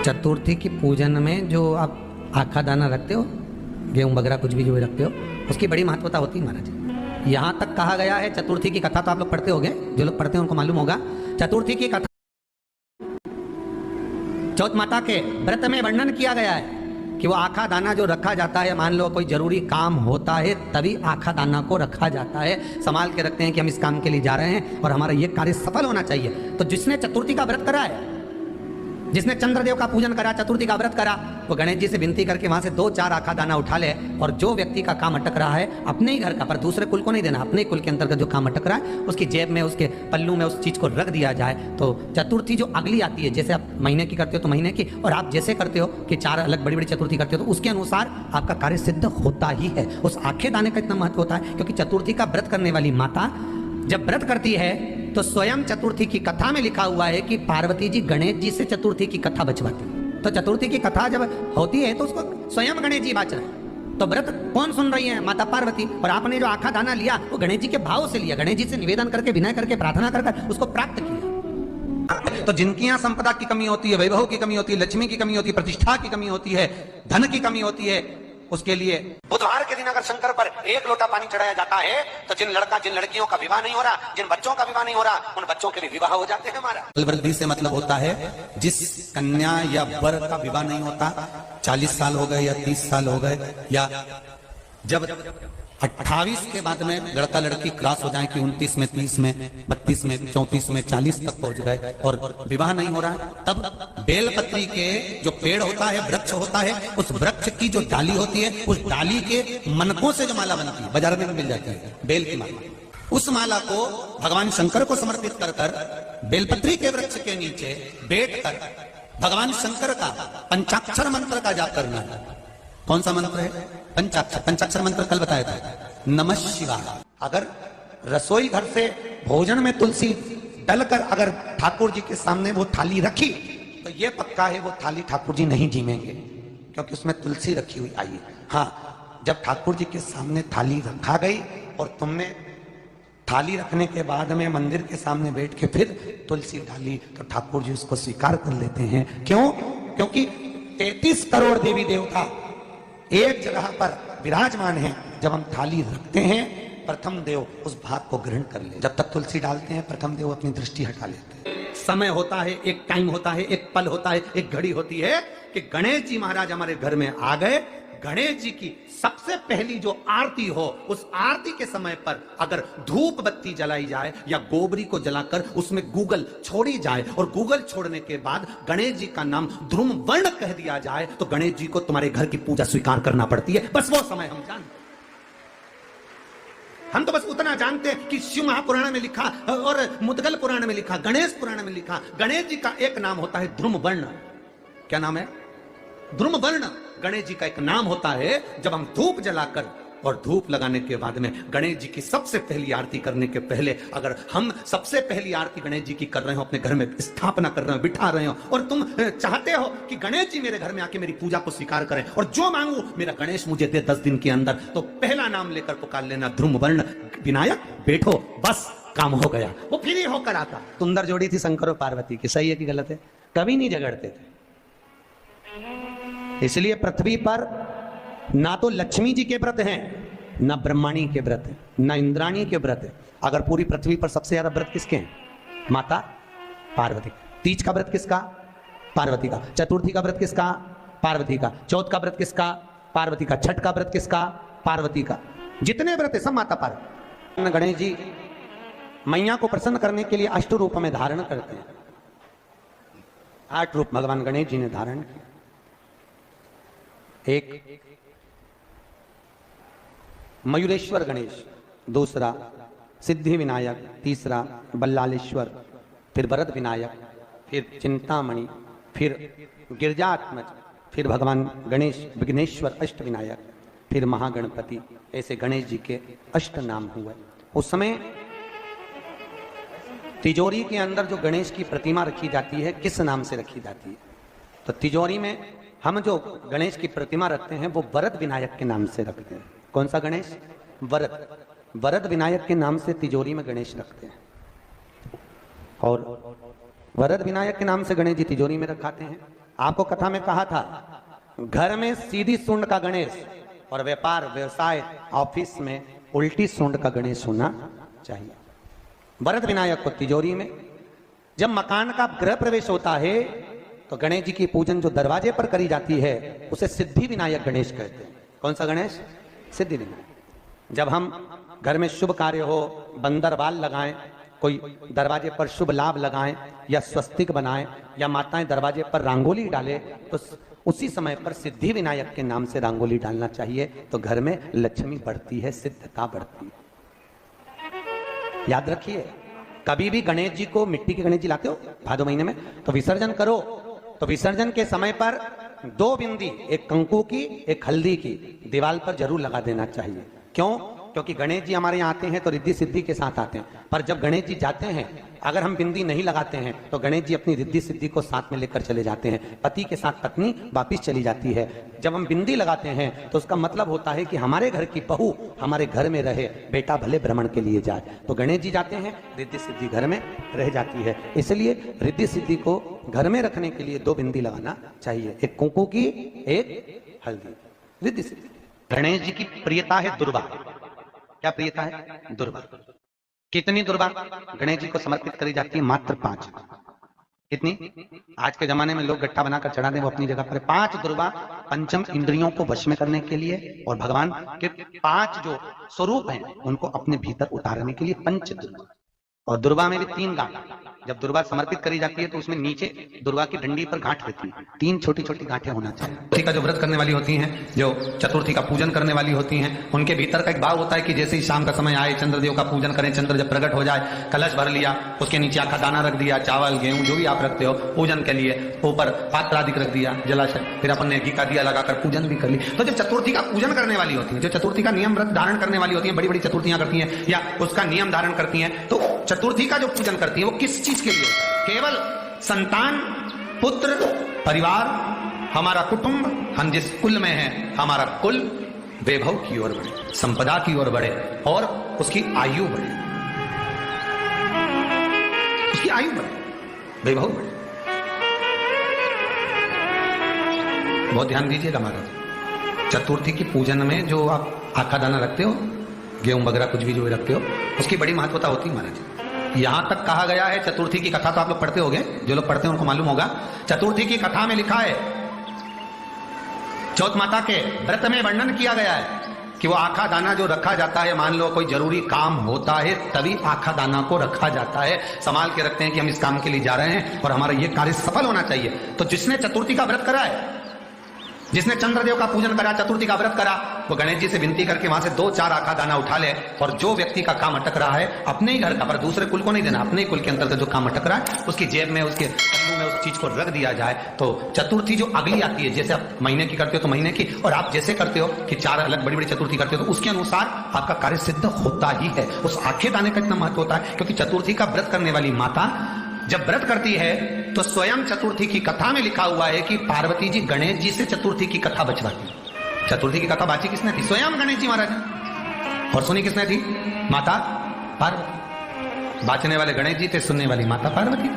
चतुर्थी की पूजन में जो आप आखा दाना रखते हो, गेहूं वगैरह कुछ भी जो भी रखते हो, उसकी बड़ी महत्वता होती है महाराज। यहाँ तक कहा गया है, चतुर्थी की कथा तो आप लोग पढ़ते होंगे, जो लोग पढ़ते हैं उनको मालूम होगा। चतुर्थी की कथा चौथ माता के व्रत में वर्णन किया गया है कि वो आखा दाना जो रखा जाता है, मान लो कोई जरूरी काम होता है तभी आखा दाना को रखा जाता है, संभाल के रखते हैं कि हम इस काम के लिए जा रहे हैं और हमारा ये कार्य सफल होना चाहिए। तो जिसने चतुर्थी का व्रत करा है, जिसने चंद्रदेव का पूजन करा, चतुर्थी का व्रत करा, वो गणेश जी से विनती करके वहां से 2-4 आखा दाना उठा ले, और जो व्यक्ति का काम अटक रहा है अपने ही घर का, पर दूसरे कुल को नहीं देना, अपने ही कुल के अंतर्गत जो काम अटक रहा है उसकी जेब में, उसके पल्लू में उस चीज को रख दिया जाए। तो चतुर्थी जो अगली आती है, जैसे आप महीने की करते हो तो महीने की, और आप जैसे करते हो कि 4 अलग बड़ी बड़ी चतुर्थी करते हो तो उसके अनुसार आपका कार्य सिद्ध होता ही है। उस आखे दाने का इतना महत्व होता है क्योंकि चतुर्थी का व्रत करने वाली माता जब व्रत करती है तो स्वयं चतुर्थी की कथा में लिखा हुआ है कि पार्वती जी गणेश जी से चतुर्थी की कथा बचवाती है। तो चतुर्थी की कथा जब होती है तो उसको स्वयं गणेश जी बाच रहे हैं। तो व्रत कौन सुन रही है? माता पार्वती। और आपने जो आखा दाना लिया वो गणेश जी के भाव से लिया, गणेश जी से निवेदन करके, विनय करके, प्रार्थना कर उसको प्राप्त किया। तो जिनकी यहाँ संपदा की कमी होती है, वैभव की कमी होती है, लक्ष्मी की कमी होती है, प्रतिष्ठा की कमी होती है, धन की कमी होती है, उसके लिए बुधवार के दिन अगर शंकर पर 1 लोटा पानी चढ़ाया जाता है तो जिन लड़कियों का विवाह नहीं हो रहा, जिन बच्चों का विवाह नहीं हो रहा, उन बच्चों के भी विवाह हो जाते हैं। हमारा बलवृद्धि से मतलब होता है जिस कन्या या वर का विवाह नहीं होता, 40 साल हो गए या 30 साल हो गए, या जब 28 के बाद में लड़का लड़की क्रॉस हो जाए कि 29 में, 30 में, 32 में, 34 में, 40 तक पहुंच गए और विवाह नहीं हो रहा है, तब बेलपत्री के जो पेड़ होता है, वृक्ष होता है, उस वृक्ष की जो डाली होती है, उस डाली के मनकों से जो माला बनती है, बाजार में मिल जाती है बेल की माला, उस माला को भगवान शंकर को समर्पित कर कर बेलपत्री के वृक्ष के नीचे बैठ कर भगवान शंकर का पंचाक्षर मंत्र का जाप करना है। कौन सा मंत्र है? पंचाक्षर मंत्र कल बताया था, नमः शिवाय। अगर रसोई घर से भोजन में तुलसी डलकर अगर ठाकुर जी के सामने वो थाली रखी तो ये पक्का है वो थाली ठाकुर जी नहीं जीमेंगे, क्योंकि उसमें तुलसी रखी हुई आई है। हाँ, जब ठाकुर जी के सामने थाली रखा गई और तुमने थाली रखने के बाद में मंदिर के सामने बैठ के फिर तुलसी डाली तो ठाकुर जी उसको स्वीकार कर लेते हैं। क्यों? क्योंकि 33 करोड़ देवी देवता एक जगह पर विराजमान है। जब हम थाली रखते हैं, प्रथम देव उस भाग को ग्रहण कर ले। जब तक तुलसी डालते हैं, प्रथम देव अपनी दृष्टि हटा लेते हैं। समय होता है, एक टाइम होता है, एक पल होता है, एक घड़ी होती है कि गणेश जी महाराज हमारे घर में आ गए। गणेश जी की सबसे पहली जो आरती हो, उस आरती के समय पर अगर धूप बत्ती जलाई जाए या गोबरी को जलाकर उसमें गूगल छोड़ी जाए और गूगल छोड़ने के बाद गणेश जी का नाम ध्रुम वर्ण कह दिया जाए तो गणेश जी को तुम्हारे घर की पूजा स्वीकार करना पड़ती है। बस वो समय हम जानते, हम तो बस उतना जानते हैं कि शिव महापुराण में लिखा और मुद्गल पुराण में लिखा, गणेश पुराण में लिखा, गणेश जी का एक नाम होता है ध्रुम वर्ण। क्या नाम है? ध्रुम वर्ण गणेश जी का एक नाम होता है। जब हम धूप जलाकर और धूप लगाने के बाद में गणेश जी की सबसे पहली आरती करने के पहले अगर हम सबसे पहली आरती गणेश जी की कर रहे हो, अपने घर में स्थापना कर रहे हो, बिठा रहे हो, और तुम चाहते हो कि गणेश जी मेरे घर में आके मेरी पूजा को स्वीकार करें और जो मांगू मेरा गणेश मुझे दे 10 दिन के अंदर, तो पहला नाम लेकर पुकार लेना ध्रुम वर्ण विनायक, बैठो, बस काम हो गया। वो फिर ही होकर आता। सुंदर जोड़ी थी शंकर और पार्वती की, सही है कि गलत है? कभी नहीं झगड़ते थे। इसलिए पृथ्वी पर ना तो लक्ष्मी जी के व्रत हैं, ना ब्रह्माणी के व्रत है, ना इंद्राणी के व्रत है। अगर पूरी पृथ्वी पर सबसे ज्यादा व्रत किसके हैं? माता पार्वती। तीज का व्रत किसका? पार्वती का। चतुर्थी का व्रत किसका? पार्वती का। चौथ का व्रत किसका? पार्वती का। छठ का व्रत किसका? पार्वती का। जितने व्रत है सब माता पार्वती। गणेश जी मैया को प्रसन्न करने के लिए 8 रूप में धारण करते हैं। 8 रूप भगवान गणेश जी ने धारण किया। एक मयूरेश्वर गणेश, दूसरा सिद्धि विनायक, तीसरा बल्लालेश्वर, फिर वरद विनायक, फिर चिंतामणि, फिर गिरजात्मज, फिर भगवान गणेश विघ्नेश्वर अष्ट विनायक, फिर महागणपति। ऐसे गणेश जी के 8 नाम हुए। उस समय तिजोरी के अंदर जो गणेश की प्रतिमा रखी जाती है, किस नाम से रखी जाती है? तो तिजोरी में हम जो गणेश की प्रतिमा रखते हैं वो वरद विनायक के नाम से रखते हैं। कौन सा गणेश? वरद विनायक के नाम से तिजोरी में गणेश रखते हैं। और वरद विनायक के नाम से गणेश जी तिजोरी में रखाते हैं। आपको कथा में कहा था, घर में सीधी सूंड का गणेश और व्यापार व्यवसाय ऑफिस में उल्टी सूंड का गणेश होना चाहिए। वरद विनायक को तिजोरी में। जब मकान का गृह प्रवेश होता है तो गणेश जी की पूजन जो दरवाजे पर करी जाती है उसे सिद्धि विनायक गणेश कहते हैं। कौन सा गणेश? सिद्धि विनायक। जब हम घर में शुभ कार्य हो, बंदरवाल लगाएं, कोई दरवाजे पर शुभ लाभ लगाएं या स्वस्तिक बनाएं या माताएं दरवाजे पर रंगोली डालें तो उसी समय पर सिद्धि विनायक के नाम से रंगोली डालना चाहिए। तो घर में लक्ष्मी बढ़ती है, सिद्धता बढ़ती है। याद रखिए, कभी भी गणेश जी को, मिट्टी के गणेश जी लाते हो भादो महीने में, तो विसर्जन करो तो विसर्जन के समय पर 2 बिंदी, एक कंकु की एक हल्दी की, दीवार पर जरूर लगा देना चाहिए। क्यों? क्योंकि गणेश जी हमारे यहाँ आते हैं तो रिद्धि सिद्धि के साथ आते हैं, पर जब गणेश जी जाते हैं अगर हम बिंदी नहीं लगाते हैं तो गणेश जी अपनी रिद्धि सिद्धि को साथ में लेकर चले जाते हैं। पति के साथ पत्नी वापिस चली जाती है। जब हम बिंदी लगाते हैं तो उसका मतलब होता है कि हमारे घर की बहू हमारे घर में रहे, बेटा भले भ्रमण के लिए जाए। तो गणेश जी जाते हैं, रिद्धि सिद्धि घर में रह जाती है। इसलिए रिद्धि सिद्धि को घर में रखने के लिए 2 बिंदी लगाना चाहिए, एक कुंकू की एक हल्दी, रिद्धि सिद्धि। गणेश जी की प्रियता है दुर्वा। क्या प्रियता है? दुर्वा। कितनी दुर्वा गणेश जी को समर्पित करी जाती है? मात्र 5। कितनी? आज के जमाने में लोग गट्टा बनाकर चढ़ा दें, वो अपनी जगह पर 5 दुर्वा पंचम इंद्रियों को वश में करने के लिए और भगवान के 5 जो स्वरूप हैं उनको अपने भीतर उतारने के लिए 5 दुर्वा। और दुर्वा में भी 3 गांठ। जब दुर्वा समर्पित करी जाती है तो उसमें नीचे दुर्वा की डंडी पर गांठ रहती है, 3 छोटी छोटी गांठें होना चाहिए। चतुर्थी का जो व्रत करने वाली होती हैं, जो चतुर्थी का पूजन करने वाली होती हैं, उनके भीतर का एक भाव होता है कि जैसे ही शाम का समय आए चंद्रदेव का पूजन करें, चंद्र जब प्रकट हो जाए, कलश भर लिया, उसके नीचे आखा दाना रख दिया, चावल गेहूं जो भी आप रखते हो पूजन के लिए, ऊपर पात्र आदि रख दिया, जलाशय, फिर अपन ने घी का दिया लगाकर पूजन भी कर ली। तो जब चतुर्थी का पूजन करने वाली होती है, जो चतुर्थी का नियम व्रत धारण करने वाली होती है, बड़ी बड़ी चतुर्थियां करती हैं या उसका नियम धारण करती हैं, तो चतुर्थी का जो पूजन करती है वो किस चीज के लिए? केवल संतान, पुत्र, परिवार, हमारा कुटुंब, हम जिस कुल में हैं, हमारा कुल वैभव की ओर बढ़े, संपदा की ओर बढ़े और उसकी आयु बढ़े, उसकी आयु बढ़े, वैभव बढ़े। बहुत ध्यान दीजिएगा महाराज। चतुर्थी की पूजन में जो आप आखा दाना रखते हो, गेहूं वगैरह कुछ भी जो रखते हो, उसकी बड़ी महत्वता होती है महाराज। यहां तक कहा गया है, चतुर्थी की कथा तो आप लोग पढ़ते होंगे, जो लोग पढ़ते हैं उनको मालूम होगा। चतुर्थी की कथा में लिखा है, चौथ माता के व्रत में वर्णन किया गया है कि वो आखा दाना जो रखा जाता है, मान लो कोई जरूरी काम होता है तभी आखा दाना को रखा जाता है। संभाल के रखते हैं कि हम इस काम के लिए जा रहे हैं और हमारा ये कार्य सफल होना चाहिए। तो जिसने चतुर्थी का व्रत करा है, जिसने चंद्रदेव का पूजन करा, चतुर्थी का व्रत करा, वो गणेश जी से विनती करके वहां से 2-4 आखा दाना उठा ले और जो व्यक्ति का काम अटक रहा है अपने ही घर का, पर दूसरे कुल को नहीं देना, अपने ही कुल के अंतर्गत जो काम अटक रहा है उसकी जेब में, उसके पल्लू में उस चीज को रख दिया जाए। तो चतुर्थी जो अगली आती है, जैसे आप महीने की करते हो तो महीने की, और आप जैसे करते हो कि 4 अलग बड़ी बड़ी चतुर्थी करते हो तो उसके अनुसार आपका कार्य सिद्ध होता ही है। उस आखे दाने का इतना महत्व होता है क्योंकि चतुर्थी का व्रत करने वाली माता जब व्रत करती है तो स्वयं चतुर्थी की कथा में लिखा हुआ है कि पार्वती जी गणेश जी से चतुर्थी की कथा बचवाती। चतुर्थी की कथा बाची किसने थी? स्वयं गणेश जी महाराज। और सुनी किसने थी? माता पार्वती। बाचने वाले गणेश जी थे, सुनने वाली माता पार्वती।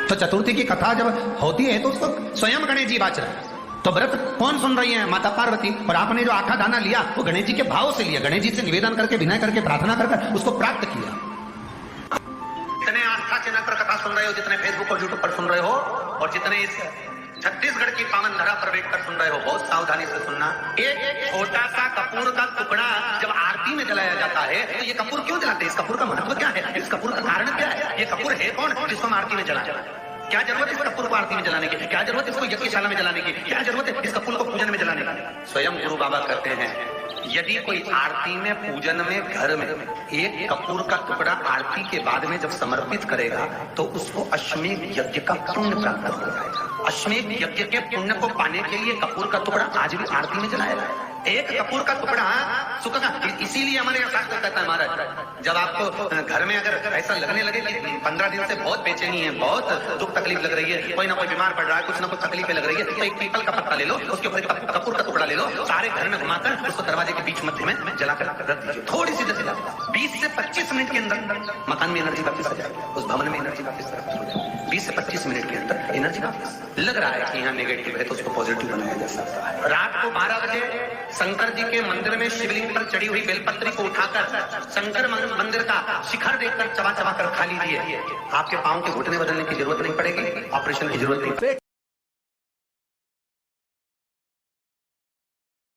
तो चतुर्थी की कथा जब होती है तो उसको स्वयं गणेश जी बाच रहे हैं। तो व्रत कौन सुन रही है? माता पार्वती। और आपने जो आखा दाना लिया वो गणेश जी के भाव से लिया, गणेश जी से निवेदन करके, विनय करके, प्रार्थना करके उसको प्राप्त किया। जितने आस्था चैनल पर कथा सुन रहे हो, जितने फेसबुक और यूट्यूब पर सुन रहे हो, और जितने इस छत्तीसगढ़ की पावन धरा पर बैठकर सुन रहे हो, बहुत सावधानी से सुनना। एक छोटा सा कपूर का टुकड़ा जब आरती में जलाया जाता है तो ये कपूर क्यों जलाते हैं? इस कपूर का महत्व क्या है? इस कपूर का कारण क्या है? ये कपूर है कौन जिसको हम आरती में जलाते हैं? क्या जरूरत है इस कपूर को आरती में जलाने की? क्या जरूरत है इसको यज्ञशाला में जलाने की? क्या जरूरत है इस कपूर को पूजन में जलाने की? स्वयं गुरु बाबा कहते हैं, यदि कोई आरती में, पूजन में, घर में एक कपूर का टुकड़ा आरती के बाद में जब समर्पित करेगा तो उसको अश्वमेध यज्ञ का पुण्य प्राप्त हो जाएगा। अश्वमेध यज्ञ के पुण्य को पाने के लिए कपूर का टुकड़ा आज भी आरती में जलाया जाए। एक कपूर का टुकड़ा सुख का, इसीलिए हमारे यहाँ शास्त्र कहता है महाराज, जब आपको घर में अगर ऐसा लगने लगे कि 15 दिन से बहुत बेचैनी है, बहुत दुख तकलीफ लग रही है, कोई ना कोई बीमार पड़ रहा है, कुछ ना कुछ तकलीफें लग रही है, तो एक पीपल का पत्ता ले लो, उसके ऊपर कपूर का टुकड़ा ले लो, सारे घर में घुमाकर उसको दरवाजे के बीच मध्य में जलाकर रख दीजिए। थोड़ी सी जला 20 से 25 मिनट के अंदर मकान में एनर्जी वापस आ जाएगी, उस भवन में एनर्जी वापस आ जाएगी। 20 से 25 मिनट के अंदर एनर्जी वापस। लग रहा है कि यहाँ नेगेटिव है तो उसको पॉजिटिव बनाया जा सकता है। रात को 12 बजे शंकर जी के मंदिर में शिवलिंग पर चढ़ी हुई बेलपत्री को उठाकर शंकर मंदिर का शिखर देखकर चबा चबा कर खा लीजिए। आपके पाँव के घुटने बदलने की जरूरत नहीं पड़ेगी, ऑपरेशन की जरूरत नहीं।